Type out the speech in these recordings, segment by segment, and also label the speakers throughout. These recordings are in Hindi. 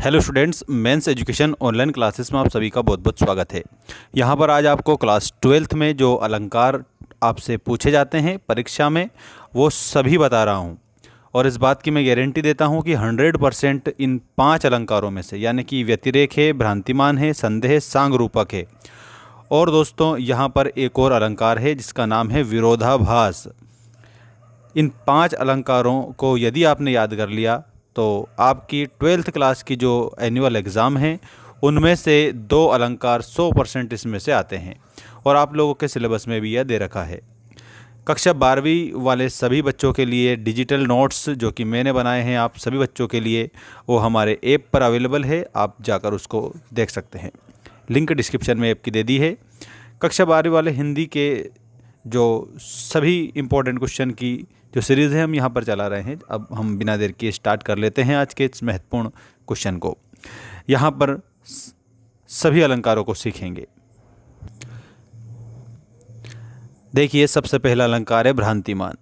Speaker 1: Hello students, mens education online classes में आप सभी का बहुत बहुत स्वागत है। यहाँ पर आज आपको क्लास 12th में जो अलंकार आपसे पूछे जाते हैं परीक्षा में वो सभी बता रहा हूँ। और इस बात की मैं गारंटी देता हूँ कि 100% इन 5 अलंकारों में से, यानी कि व्यतिरेक है, भ्रांतिमान है, संदेह है, सांग रूपक है। और दोस्तों यहाँ पर एक और अलंकार है जिसका नाम है विरोधाभास। इन 5 अलंकारों को यदि आपने याद कर लिया तो आपकी 12th क्लास की जो एनुअल एग्ज़ाम है उनमें से 2 अलंकार 100% इसमें से आते हैं और आप लोगों के सिलेबस में भी यह दे रखा है। कक्षा 12वीं वाले सभी बच्चों के लिए डिजिटल नोट्स जो कि मैंने बनाए हैं आप सभी बच्चों के लिए, वो हमारे ऐप पर अवेलेबल है, आप जाकर उसको देख सकते हैं। लिंक डिस्क्रिप्शन में ऐप की दे दी है। कक्षा 12वीं वाले हिंदी के जो सभी इम्पोर्टेंट क्वेश्चन की जो सीरीज़ है हम यहाँ पर चला रहे हैं। अब हम बिना देर किए स्टार्ट कर लेते हैं आज के इस महत्वपूर्ण क्वेश्चन को। यहाँ पर सभी अलंकारों को सीखेंगे। देखिए, सबसे पहला अलंकार है भ्रांतिमान।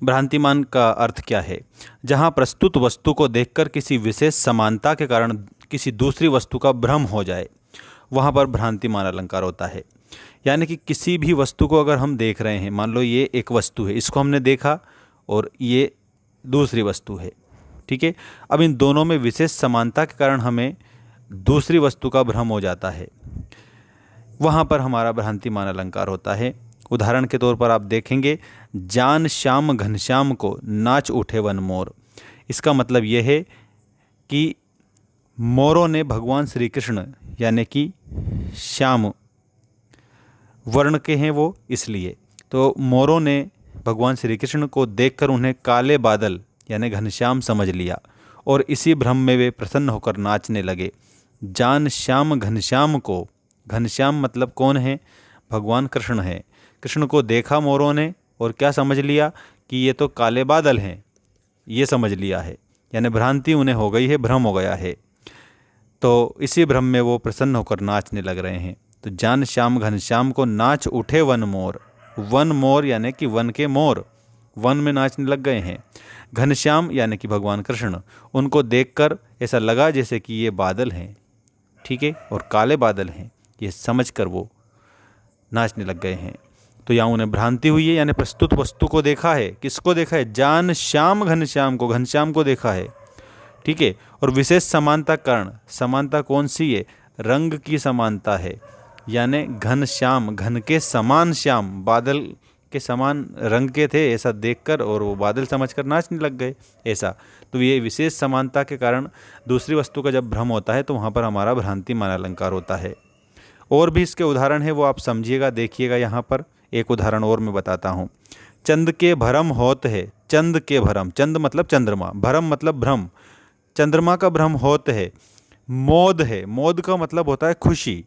Speaker 1: भ्रांतिमान का अर्थ क्या है? जहाँ प्रस्तुत वस्तु को देखकर किसी विशेष समानता के कारण किसी दूसरी वस्तु का भ्रम हो जाए, वहाँ पर भ्रांतिमान अलंकार होता है। यानी कि किसी भी वस्तु को अगर हम देख रहे हैं, मान लो ये एक वस्तु है, इसको हमने देखा और ये दूसरी वस्तु है, ठीक है। अब इन दोनों में विशेष समानता के कारण हमें दूसरी वस्तु का भ्रम हो जाता है, वहाँ पर हमारा भ्रांतिमान अलंकार होता है। उदाहरण के तौर पर आप देखेंगे, जान श्याम घनश्याम को नाच उठे वन मोर। इसका मतलब यह है कि मोरों ने भगवान श्री कृष्ण, यानी कि श्याम वर्ण के हैं वो, इसलिए तो मोरों ने भगवान श्री कृष्ण को देखकर उन्हें काले बादल यानी घनश्याम समझ लिया और इसी भ्रम में वे प्रसन्न होकर नाचने लगे। जान श्याम घनश्याम को, घनश्याम मतलब कौन है? भगवान कृष्ण है। कृष्ण को देखा मोरों ने और क्या समझ लिया कि ये तो काले बादल हैं, ये समझ लिया है, यानी भ्रांति उन्हें हो गई है, भ्रम हो गया है। तो इसी भ्रम में वो प्रसन्न होकर नाचने लग रहे हैं। तो जान श्याम घनश्याम को नाच उठे वन मोर। वन मोर यानी कि वन के मोर वन में नाचने लग गए हैं। घनश्याम यानी कि भगवान कृष्ण, उनको देखकर ऐसा लगा जैसे कि ये बादल हैं, ठीक है, और काले बादल हैं, ये समझकर वो नाचने लग गए हैं। तो यहाँ उन्हें भ्रांति हुई है, यानी प्रस्तुत वस्तु को देखा है। किसको देखा है? जान श्याम घनश्याम को, घनश्याम को देखा है, ठीक है। और विशेष समानता कारण, समानता कौन सी है? रंग की समानता है, यानी घन श्याम, घन के समान श्याम, बादल के समान रंग के थे ऐसा देखकर और वो बादल समझकर नाचने लग गए, ऐसा। तो ये विशेष समानता के कारण दूसरी वस्तु का जब भ्रम होता है तो वहाँ पर हमारा भ्रांतिमान अलंकार होता है। और भी इसके उदाहरण है, वो आप समझिएगा, देखिएगा। यहाँ पर एक उदाहरण और मैं बताता हूँ। चंद के भरम होत है, चंद के भरम, चंद मतलब चंद्रमा, भरम मतलब भ्रम, चंद्रमा का भ्रम होत है। मोद है, मोद का मतलब होता है खुशी।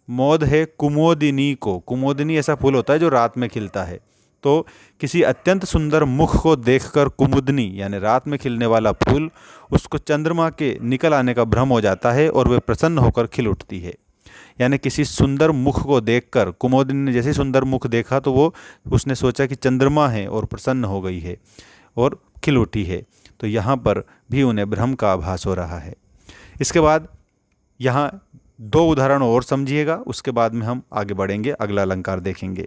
Speaker 1: मोद है कुमोदिनी को, कुमोदिनी ऐसा फूल होता है जो रात में खिलता है। तो किसी अत्यंत सुंदर मुख को देखकर कुमुदनी यानी रात में खिलने वाला फूल, उसको चंद्रमा के निकल आने का भ्रम हो जाता है और वह प्रसन्न होकर खिल उठती है। यानी किसी सुंदर मुख को देखकर कुमुदनी ने जैसे सुंदर मुख देखा तो वो उसने सोचा कि चंद्रमा है और प्रसन्न हो गई है और खिल उठी है। तो यहाँ पर भी उन्हें भ्रम का आभास हो रहा है। इसके बाद यहाँ 2 उदाहरण और समझिएगा, उसके बाद में हम आगे बढ़ेंगे, अगला अलंकार देखेंगे।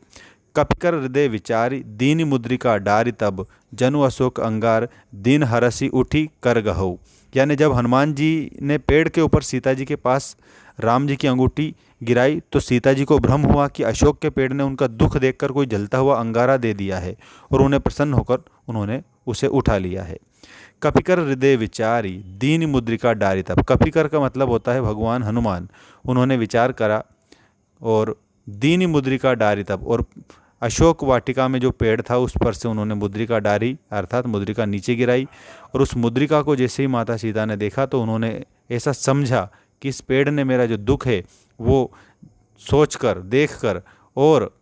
Speaker 1: कपिकर हृदय विचारी दीन मुद्रिका डारी तब जनु अशोक अंगार दीन हरसी उठी कर गहऊ। यानी जब हनुमान जी ने पेड़ के ऊपर सीता जी के पास राम जी की अंगूठी गिराई तो सीता जी को भ्रम हुआ कि अशोक के पेड़ ने उनका दुख देखकर कोई जलता हुआ अंगारा दे दिया है और उन्हें प्रसन्न होकर उन्होंने उसे उठा लिया है। कपिकर हृदय विचारी दीन मुद्रिका डारी तब, कपिकर का मतलब होता है भगवान हनुमान। उन्होंने विचार करा और दीन मुद्रिका डारी तब, और अशोक वाटिका में जो पेड़ था उस पर से उन्होंने मुद्रिका डारी अर्थात मुद्रिका नीचे गिराई। और उस मुद्रिका को जैसे ही माता सीता ने देखा तो उन्होंने ऐसा समझा कि इस पेड़ ने मेरा जो दुख है वो सोचकर, देखकर, और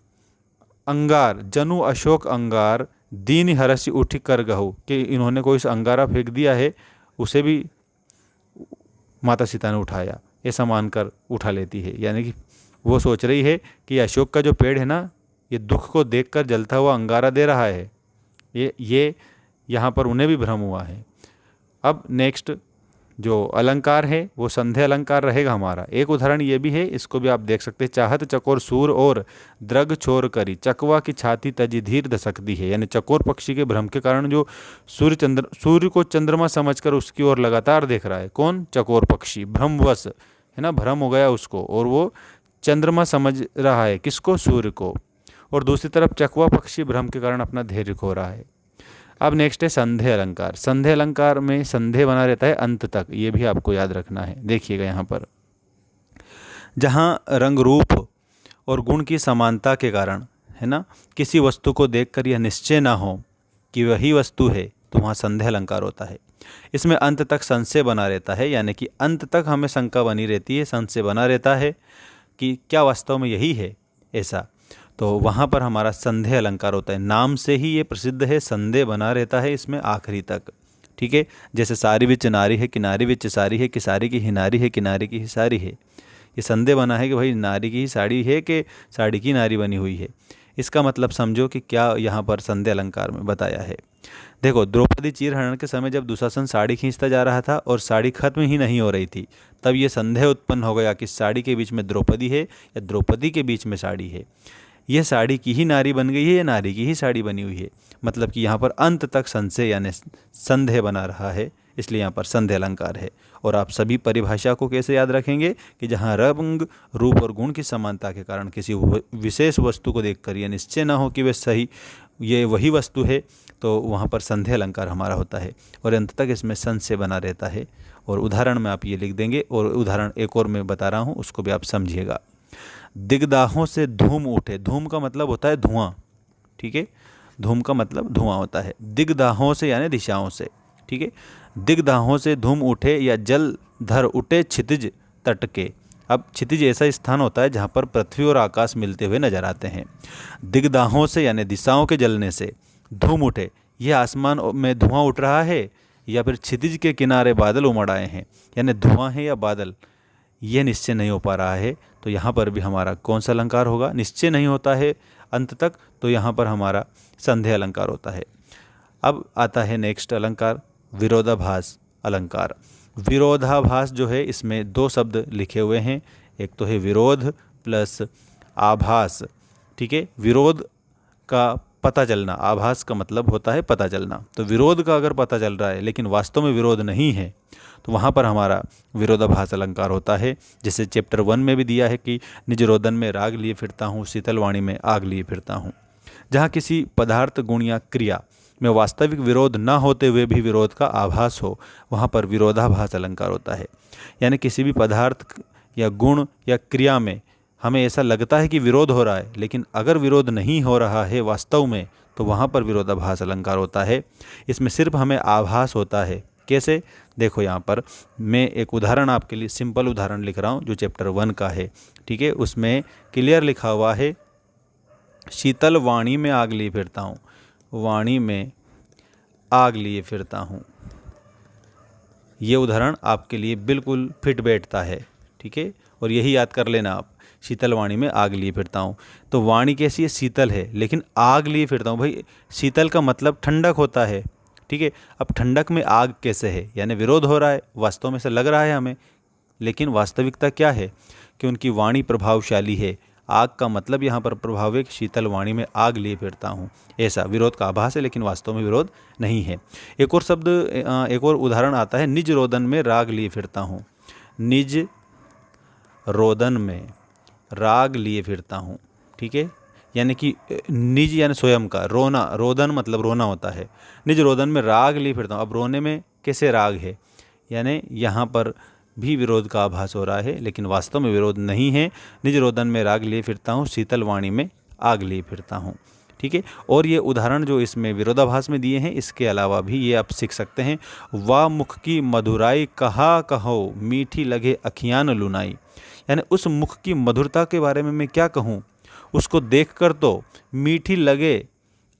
Speaker 1: अंगार जनु अशोक अंगार दीन हरसी उठी कर गहू, कि इन्होंने कोई अंगारा फेंक दिया है, उसे भी माता सीता ने उठाया, ऐसा मानकर उठा लेती है। यानी कि वो सोच रही है कि अशोक का जो पेड़ है ना, ये दुख को देखकर जलता हुआ अंगारा दे रहा है, ये यहाँ पर उन्हें भी भ्रम हुआ है। अब नेक्स्ट जो अलंकार है वो संध्या अलंकार रहेगा हमारा। एक उदाहरण ये भी है, इसको भी आप देख सकते हैं। चाहत चकोर सूर और द्रग छोर करी, चकवा की छाती तजी धीर दसकती है। यानी चकोर पक्षी के भ्रम के कारण जो सूर्य को चंद्रमा समझकर उसकी ओर लगातार देख रहा है, कौन? चकोर पक्षी, भ्रमवश है ना, भ्रम हो गया उसको, और वो चंद्रमा समझ रहा है किसको? सूर्य को। और दूसरी तरफ चकवा पक्षी भ्रम के कारण अपना धैर्य खो रहा है। अब नेक्स्ट है संध्या अलंकार। संध्या अलंकार में संध्या बना रहता है अंत तक, ये भी आपको याद रखना है। देखिएगा यहाँ पर, जहाँ रंग रूप और गुण की समानता के कारण है ना किसी वस्तु को देखकर यह निश्चय ना हो कि वही वस्तु है, तो वहाँ संध्या अलंकार होता है। इसमें अंत तक संशय बना रहता है, यानी कि अंत तक हमें शंका बनी रहती है, संशय बना रहता है कि क्या वास्तव में यही है ऐसा, तो वहाँ पर हमारा संदेह अलंकार होता है। नाम से ही ये प्रसिद्ध है, संदेह बना रहता है इसमें आखिरी तक। ठीक है, जैसे सारी विच नारी है, किनारी विच सारी है, कि सारी की हिनारी है, किनारे की ही सारी है। ये संदेह बना है कि भाई नारी की ही साड़ी है कि साड़ी की नारी बनी हुई है। इसका मतलब समझो कि क्या यहाँ पर संदेह अलंकार में बताया है। देखो, द्रौपदी चीरहरण के समय जब दुशासन साड़ी खींचता जा रहा था और साड़ी खत्म ही नहीं हो रही थी, तब ये संदेह उत्पन्न हो गया कि साड़ी के बीच में द्रौपदी है या द्रौपदी के बीच में साड़ी है। यह साड़ी की ही नारी बन गई है या नारी की ही साड़ी बनी हुई है। मतलब कि यहाँ पर अंत तक संशय यानी संदेह बना रहा है, इसलिए यहाँ पर संदेह अलंकार है। और आप सभी परिभाषा को कैसे याद रखेंगे कि जहाँ रंग रूप और गुण की समानता के कारण किसी विशेष वस्तु को देखकर यह निश्चय ना हो कि वह सही ये वही वस्तु है, तो वहाँ पर संदेह अलंकार हमारा होता है। और अंत तक इसमें संशय बना रहता है। और उदाहरण में आप ये लिख देंगे, और उदाहरण एक और मैं बता रहा हूँ, उसको भी आप समझिएगा। दिग्दाहों से धूम उठे, धूम का मतलब होता है धुआं। ठीक है, धूम का मतलब धुआं होता है। दिग्दाहों से यानी दिशाओं से। ठीक है, दिग्दाहों से धूम उठे या जल धर उठे क्षितिज तट के। अब क्षितिज ऐसा स्थान होता है जहाँ पर पृथ्वी और आकाश मिलते हुए नजर आते हैं। दिग्दाहों से यानी दिशाओं के जलने से धूम उठे, यह आसमान में धुआं उठ रहा है या फिर क्षितिज के किनारे बादल उमड़ आए हैं, यानी धुआं है या बादल, यह निश्चय नहीं हो पा रहा है। तो यहाँ पर भी हमारा कौन सा अलंकार होगा? निश्चय नहीं होता है अंत तक, तो यहाँ पर हमारा संदेह अलंकार होता है। अब आता है नेक्स्ट अलंकार, विरोधाभास अलंकार। विरोधाभास जो है, इसमें दो शब्द लिखे हुए हैं, एक तो है विरोध प्लस आभास। ठीक है, विरोध का पता चलना, आभास का मतलब होता है पता चलना। तो विरोध का अगर पता चल रहा है लेकिन वास्तव में विरोध नहीं है, तो वहाँ पर हमारा विरोधाभास अलंकार होता है। जैसे चैप्टर 1 में भी दिया है कि निज रोदन में राग लिए फिरता हूँ, शीतलवाणी में आग लिए फिरता हूँ। जहाँ किसी पदार्थ गुण या क्रिया में वास्तविक विरोध ना होते हुए भी विरोध का आभास हो, वहाँ पर विरोधाभास अलंकार होता है। यानी किसी भी पदार्थ या गुण या क्रिया में हमें ऐसा लगता है कि विरोध हो रहा है, लेकिन अगर विरोध नहीं हो रहा है वास्तव में, तो वहाँ पर विरोधाभास अलंकार होता है। इसमें सिर्फ हमें आभास होता है। कैसे? देखो, यहाँ पर मैं एक उदाहरण आपके लिए सिंपल उदाहरण लिख रहा हूँ जो चैप्टर 1 का है। ठीक है, उसमें क्लियर लिखा हुआ है, शीतल वाणी में आग लिए फिरता हूँ, वाणी में आग लिए फिरता हूँ। ये उदाहरण आपके लिए बिल्कुल फिट बैठता है। ठीक है, और यही याद कर लेना आप, शीतल वाणी में आग लिए फिरता हूँ। तो वाणी कैसी है? शीतल है, लेकिन आग लिए फिरता हूँ। भाई, शीतल का मतलब ठंडक होता है। ठीक है, अब ठंडक में आग कैसे है? यानी विरोध हो रहा है, वास्तव में ऐसा लग रहा है हमें, लेकिन वास्तविकता क्या है कि उनकी वाणी प्रभावशाली है। आग का मतलब यहाँ पर प्रभाव है कि शीतल वाणी में आग लिए फिरता हूँ, ऐसा विरोध का आभास है, लेकिन वास्तव में विरोध नहीं है। एक और शब्द, एक और उदाहरण आता है, निज रोदन में राग लिए फिरता हूँ। निज रोदन में राग लिए फिरता हूँ। ठीक है, यानी कि निज यानी स्वयं का, रोना, रोदन मतलब रोना होता है। निज रोदन में राग लिए फिरता हूँ। अब रोने में कैसे राग है? यानी यहाँ पर भी विरोध का आभास हो रहा है, लेकिन वास्तव में विरोध नहीं है। निज रोदन में राग लिए फिरता हूँ, शीतल वाणी में आग लिए फिरता हूँ। ठीक है, और ये उदाहरण जो इसमें विरोधाभास में दिए हैं, इसके अलावा भी ये आप सीख सकते हैं। वाह मुख की मधुराई कहा कहो, मीठी लगे अखियान लुनाई। यानी उस मुख की मधुरता के बारे में मैं क्या कहूँ, उसको देखकर तो मीठी लगे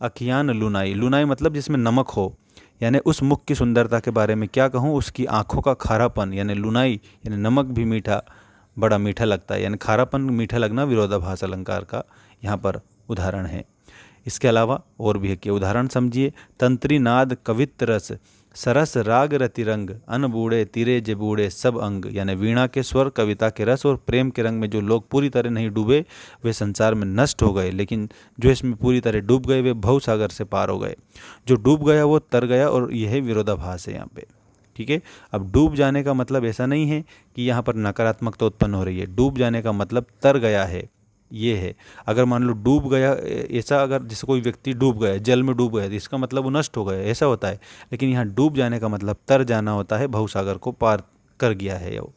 Speaker 1: अखियान लुनाई। लुनाई मतलब जिसमें नमक हो, यानी उस मुख की सुंदरता के बारे में क्या कहूँ, उसकी आँखों का खारापन, यानी लुनाई यानी नमक भी मीठा, बड़ा मीठा लगता है, यानी खारापन मीठा लगना विरोधाभास अलंकार का यहाँ पर उदाहरण है। इसके अलावा और भी है कि उदाहरण समझिए, तंत्री नाद कवित्र रस सरस राग रति रंग, अन बूढ़े तीरे जे बूढ़े सब अंग। यानी वीणा के स्वर, कविता के रस और प्रेम के रंग में जो लोग पूरी तरह नहीं डूबे वे संसार में नष्ट हो गए, लेकिन जो इसमें पूरी तरह डूब गए वे भव सागर से पार हो गए। जो डूब गया वो तर गया, और यह विरोधाभास है यहाँ पे। ठीक है, अब डूब जाने का मतलब ऐसा नहीं है कि यहाँ पर नकारात्मकता उत्पन्न हो रही है। डूब जाने का मतलब तर गया है, ये है। अगर मान लो डूब गया, ऐसा अगर जैसे कोई व्यक्ति डूब गया, जल में डूब गया, तो इसका मतलब वो नष्ट हो गया, ऐसा होता है। लेकिन यहाँ डूब जाने का मतलब तर जाना होता है, भवसागर को पार कर गया है वो।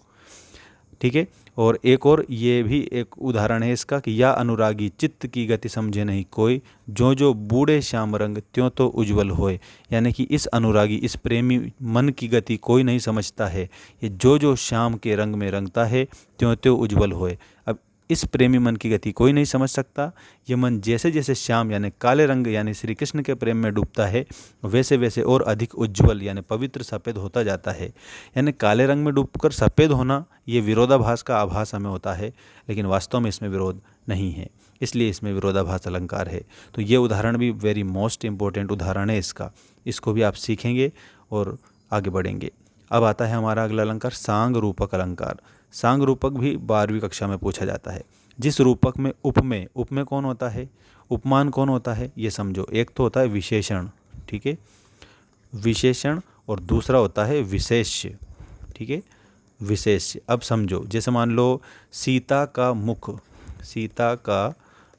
Speaker 1: ठीक है, और एक और ये भी एक उदाहरण है इसका कि या अनुरागी चित्त की गति समझे नहीं कोई, जो जो बूढ़े श्याम रंग त्यों तो उज्जवल होए। यानी कि इस अनुरागी, इस प्रेमी मन की गति कोई नहीं समझता है, ये जो जो श्याम के रंग में रंगता है त्यों त्यों उज्जवल होए। अब इस प्रेमी मन की गति कोई नहीं समझ सकता। ये मन जैसे जैसे श्याम यानी काले रंग यानी श्री कृष्ण के प्रेम में डूबता है, वैसे वैसे और अधिक उज्जवल यानी पवित्र सफ़ेद होता जाता है। यानी काले रंग में डूबकर सफ़ेद होना, ये विरोधाभास का आभास हमें होता है, लेकिन वास्तव में इसमें विरोध नहीं है, इसलिए इसमें विरोधाभास अलंकार है। तो ये उदाहरण भी वेरी मोस्ट इम्पोर्टेंट उदाहरण है इसका, इसको भी आप सीखेंगे और आगे बढ़ेंगे। अब आता है हमारा अगला अलंकार सांग रूपक अलंकार। सांग रूपक भी 12वीं कक्षा में पूछा जाता है। जिस रूपक में उपमेय, उपमेय कौन होता है, उपमान कौन होता है, ये समझो। एक तो होता है विशेषण, ठीक है, विशेषण, और दूसरा होता है विशेष्य। ठीक है, विशेष्य। अब समझो, जैसे मान लो सीता का मुख, सीता का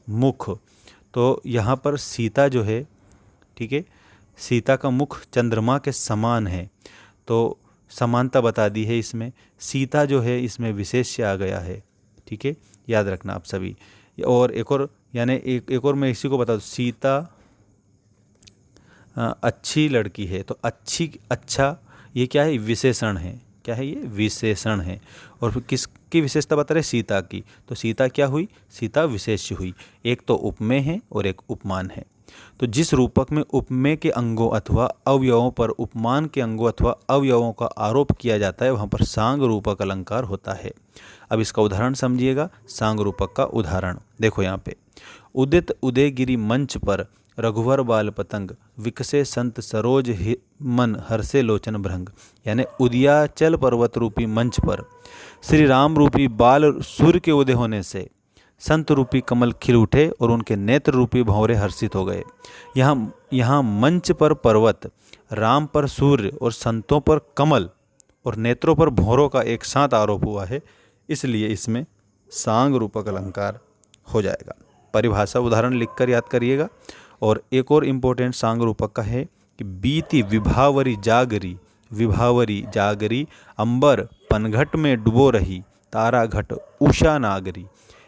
Speaker 1: मुख, तो यहाँ पर सीता जो है, ठीक है, सीता का मुख चंद्रमा के समान है, तो समानता बता दी है इसमें। सीता जो है इसमें विशेष्य आ गया है। ठीक है, याद रखना आप सभी। और एक और, यानी एक और मैं इसी को बता दूँ, सीता अच्छी लड़की है, तो अच्छी, अच्छा, ये क्या है, विशेषण है। क्या है, ये विशेषण है। और फिर किसकी विशेषता बता रहे, सीता की, तो सीता क्या हुई, सीता विशेष्य हुई। एक तो उपमेय है और एक उपमान है। तो जिस रूपक में उपमेय के अंगों अथवा अवयवों पर उपमान के अंगों अथवा अवयवों का आरोप किया जाता है, वहाँ पर सांग रूपक अलंकार होता है। अब इसका उदाहरण समझिएगा। सांग रूपक का उदाहरण देखो यहाँ पे, उदित उदयगिरी मंच पर रघुवर बाल पतंग, विकसे संत सरोज मन हर्षे लोचन भृंग। यानी उदयाचल पर्वत रूपी मंच पर श्री राम रूपी बाल सूर्य के उदय होने से संत रूपी कमल खिल उठे और उनके नेत्र रूपी भंवरे हर्षित हो गए। यहाँ मंच पर पर्वत, राम पर सूर्य और संतों पर कमल और नेत्रों पर भंवरों का एक साथ आरोप हुआ है, इसलिए इसमें सांग रूपक अलंकार हो जाएगा। परिभाषा उदाहरण लिखकर याद करिएगा। और एक और इम्पोर्टेंट सांग रूपक का है कि बीती विभावरी जागरी, विभावरी जागरी, अंबर पनघट में डुबो रही, तारा घट उषा नागरी।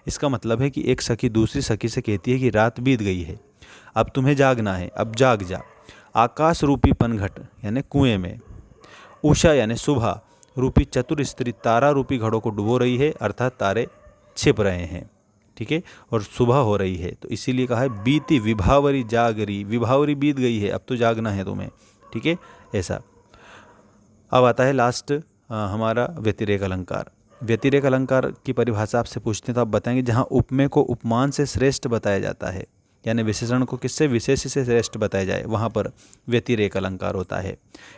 Speaker 1: इसका मतलब है कि एक सखी दूसरी सखी से कहती है कि रात बीत गई है, अब तुम्हें जागना है, अब जाग जा। आकाश रूपी पनघट यानी कुएं में, उषा यानी सुबह रूपी चतुर स्त्री तारा रूपी घड़ों को डुबो रही है, अर्थात तारे छिप रहे हैं। ठीक है, और सुबह हो रही है, तो इसीलिए कहा है बीती विभावरी जागरी, विभावरी बीत गई है, अब तो जागना है तुम्हें। ठीक है, ऐसा। अब आता है लास्ट हमारा व्यतिरेक अलंकार। व्यतिरेक अलंकार की परिभाषा आपसे पूछते हैं तो आप बताएंगे जहाँ उपमेय को उपमान से श्रेष्ठ बताया जाता है, यानी विशेषण को किससे, विशेष से श्रेष्ठ बताया जाए, वहाँ पर व्यतिरेक अलंकार होता है।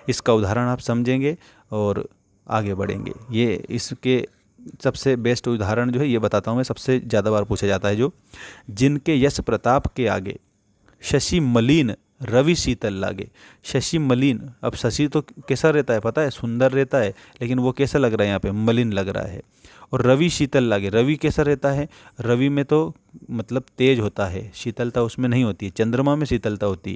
Speaker 1: इसका उदाहरण आप समझेंगे और आगे बढ़ेंगे। ये इसके सबसे बेस्ट उदाहरण जो है ये बताता हूँ मैं, सबसे ज़्यादा बार पूछा जाता है जो, जिनके यश प्रताप के आगे शशि मलिन रवि शीतल लागे। शशि मलिन, अब शशि तो कैसा रहता है पता है, सुंदर रहता है, लेकिन वो कैसा लग रहा है यहाँ पे, मलिन लग रहा है। और रवि शीतल लागे, रवि कैसा रहता है, रवि में तो मतलब तेज होता है, शीतलता उसमें नहीं होती है। चंद्रमा में शीतलता होती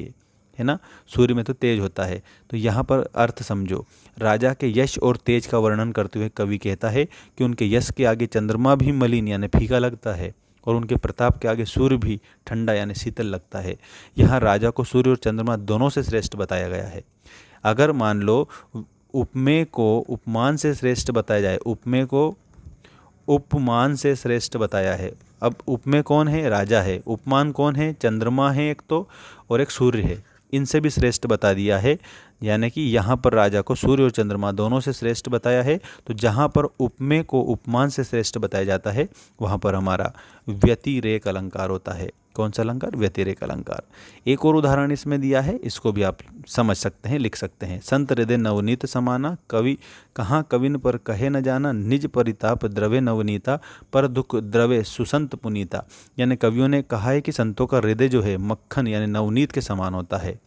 Speaker 1: है ना, सूर्य में तो तेज होता है। तो यहाँ पर अर्थ समझो, राजा के यश और तेज का वर्णन करते हुए कवि कहता है कि उनके यश के आगे चंद्रमा भी मलिन यानी फीका लगता है, और उनके प्रताप के आगे सूर्य भी ठंडा यानी शीतल लगता है। यहाँ राजा को सूर्य और चंद्रमा दोनों से श्रेष्ठ बताया गया है। अगर मान लो उपमेय को उपमान से श्रेष्ठ बताया जाए, उपमेय को उपमान से श्रेष्ठ बताया है। अब उपमेय कौन है, राजा है, उपमान कौन है, चंद्रमा है एक तो, और एक सूर्य है, इनसे भी श्रेष्ठ बता दिया है। यानी कि यहाँ पर राजा को सूर्य और चंद्रमा दोनों से श्रेष्ठ बताया है। तो जहाँ पर उपमेय को उपमान से श्रेष्ठ बताया जाता है वहाँ पर हमारा व्यतिरेक अलंकार होता है। कौन सा अलंकार? व्यतिरेक अलंकार। एक और उदाहरण इसमें दिया है, इसको भी आप समझ सकते हैं, लिख सकते हैं। संत हृदय नवनीत समाना, कवि कहाँ कविन पर कहे न जाना, निज परिताप द्रवे नवनीता, पर दुख द्रवे सुसंत पुनीता। यानी कवियों ने कहा है कि संतों का हृदय जो है मक्खन यानी नवनीत के समान होता है,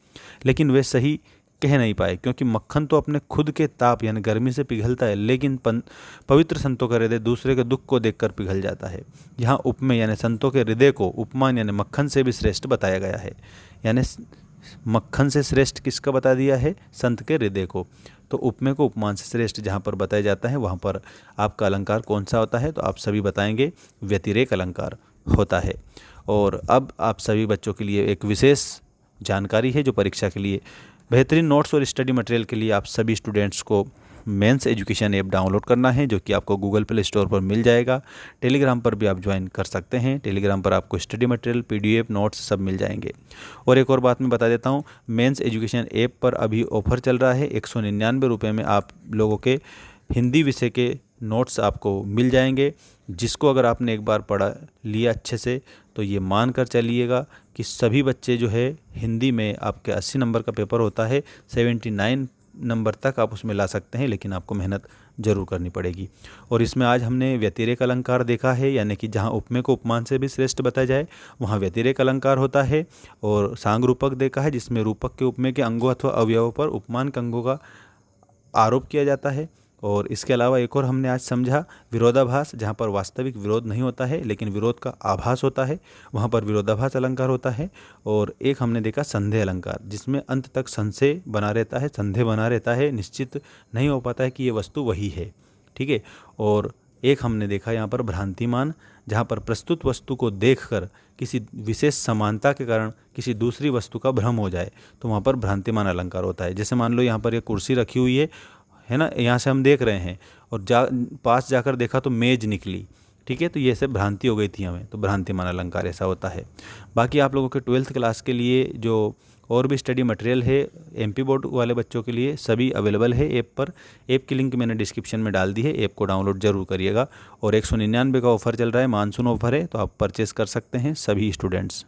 Speaker 1: लेकिन वे सही कह नहीं पाए, क्योंकि मक्खन तो अपने खुद के ताप यानी गर्मी से पिघलता है, लेकिन पवित्र संतों का हृदय दूसरे के दुख को देखकर पिघल जाता है। यहाँ उपमेय यानी संतों के हृदय को उपमान यानी मक्खन से भी श्रेष्ठ बताया गया है। यानी मक्खन से श्रेष्ठ किसका बता दिया है? संत के हृदय को। तो उपमेय को उपमान से श्रेष्ठ जहाँ पर बताया जाता है वहाँ पर आपका अलंकार कौन सा होता है? तो आप सभी बताएंगे व्यतिरेक अलंकार होता है। और अब आप सभी बच्चों के लिए एक विशेष जानकारी है जो परीक्षा के लिए बेहतरीन नोट्स और स्टडी मटेरियल के लिए आप सभी स्टूडेंट्स को मेंस एजुकेशन ऐप डाउनलोड करना है, जो कि आपको गूगल प्ले स्टोर पर मिल जाएगा। टेलीग्राम पर भी आप ज्वाइन कर सकते हैं। टेलीग्राम पर आपको स्टडी मटेरियल, पीडीएफ, नोट्स सब मिल जाएंगे। और एक और बात मैं बता देता हूँ, मेंस एजुकेशन ऐप पर अभी ऑफर चल रहा है। 199 रुपये में आप लोगों के हिंदी विषय के नोट्स आपको मिल जाएंगे, जिसको अगर आपने एक बार पढ़ा लिया अच्छे से तो ये मान कर चलिएगा कि सभी बच्चे जो है हिंदी में आपके 80 नंबर का पेपर होता है, 79 नंबर तक आप उसमें ला सकते हैं, लेकिन आपको मेहनत जरूर करनी पड़ेगी। और इसमें आज हमने व्यतिरेक अलंकार देखा है, यानी कि जहाँ उपमेय को उपमान से भी श्रेष्ठ बताया जाए वहाँ व्यतिरेक अलंकार होता है। और सांग रूपक देखा है, जिसमें रूपक के उपमेय के अंगों अथवा अवयवों पर उपमान के अंगों का आरोप किया जाता है। और इसके अलावा एक और हमने आज समझा विरोधाभास, जहाँ पर वास्तविक विरोध नहीं होता है लेकिन विरोध का आभास होता है, वहाँ पर विरोधाभास अलंकार होता है। और एक हमने देखा संदेह अलंकार, जिसमें अंत तक संशय बना रहता है, संदेह बना रहता है, निश्चित नहीं हो पाता है कि ये वस्तु वही है। ठीक है। और एक हमने देखा यहाँ पर भ्रांतिमान, जहाँ पर प्रस्तुत वस्तु को देखकर किसी विशेष समानता के कारण किसी दूसरी वस्तु का भ्रम हो जाए तो वहाँ पर भ्रांतिमान अलंकार होता है। जैसे मान लो यहाँ पर एक कुर्सी रखी हुई है ना, यहाँ से हम देख रहे हैं और पास जाकर देखा तो मेज निकली। ठीक है, तो ये सब भ्रांति हो गई थी हमें, तो भ्रांतिमान अलंकार ऐसा होता है। बाकी आप लोगों के 12th क्लास के लिए जो और भी स्टडी मटेरियल है एमपी बोर्ड वाले बच्चों के लिए सभी अवेलेबल है ऐप पर। ऐप की लिंक मैंने डिस्क्रिप्शन में डाल दी है, ऐप को डाउनलोड जरूर करिएगा। और 199 का ऑफर चल रहा है, मानसून ऑफर है, तो आप परचेस कर सकते हैं सभी स्टूडेंट्स।